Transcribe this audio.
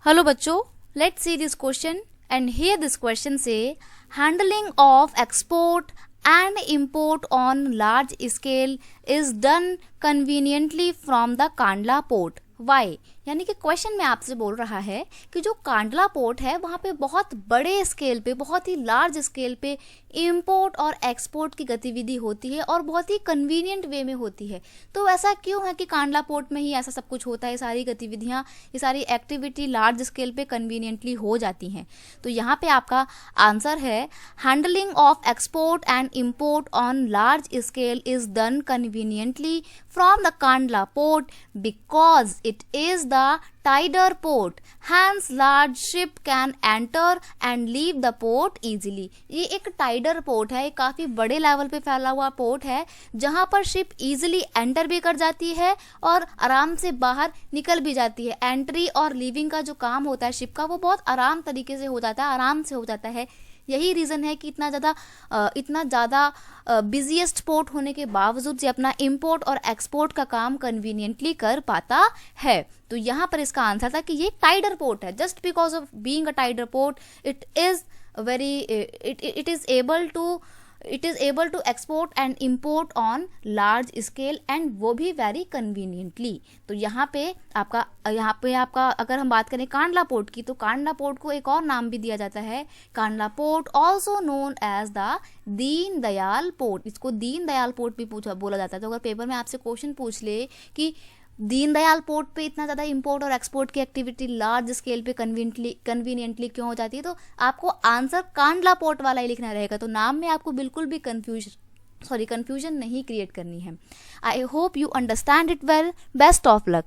Hello बच्चों, let's see this question and here this question says handling of export and import on large scale is done conveniently from the Kandla port. Why यानी कि question में आपसे बोल रहा है कि जो कांडला पोर्ट है वहाँ पे बहुत बड़े स्केल पे, बहुत ही लार्ज स्केल पे इंपोर्ट और एक्सपोर्ट की गतिविधि होती है और बहुत ही कन्वीनियंट वे में होती है। तो ऐसा क्यों है कि कांडला पोर्ट में ही ऐसा सब कुछ होता है, सारी गतिविधियाँ, ये सारी एक्टिविटी लार्ज स्केल पे कन्वीनियंटली हो जाती हैं। तो यहाँ पे आपका आंसर है handling of export and import on large scale is done conveniently from the Kandla port because it is the tider port, hence large ship can enter and leave the port easily। ये एक टाइडर port है, एक काफ़ी बड़े level पे फैला हुआ port है जहाँ पर शिप इजीली एंटर भी कर जाती है और आराम से बाहर निकल भी जाती है। एंट्री और लीविंग का जो काम होता है शिप का वो बहुत आराम तरीके से हो जाता है, आराम से हो जाता है। यही रीज़न है कि इतना ज़्यादा बिजिएस्ट पोर्ट होने के बावजूद ये अपना इंपोर्ट और एक्सपोर्ट का काम कन्वीनियंटली कर पाता है। तो यहाँ पर इसका आंसर था कि ये टाइडर पोर्ट है। Just because of being a tidal port it is able to export and import on large scale and वो भी वेरी कन्वीनियंटली। तो यहाँ पे आपका अगर हम बात करें कांडला पोर्ट की, तो कांडला पोर्ट को एक और नाम भी दिया जाता है, Kandla port also known as the Deen Dayal port. इसको दीन दयाल पोर्ट भी बोला जाता है। तो अगर पेपर में आपसे क्वेश्चन पूछ ले कि दीनदयाल पोर्ट पे इतना ज़्यादा इंपोर्ट और एक्सपोर्ट की एक्टिविटी लार्ज स्केल पे कन्वीनियंटली क्यों हो जाती है, तो आपको आंसर कांडला पोर्ट वाला ही लिखना रहेगा। तो नाम में आपको बिल्कुल भी कंफ्यूजन नहीं क्रिएट करनी है। I hope you understand it well. Best of luck.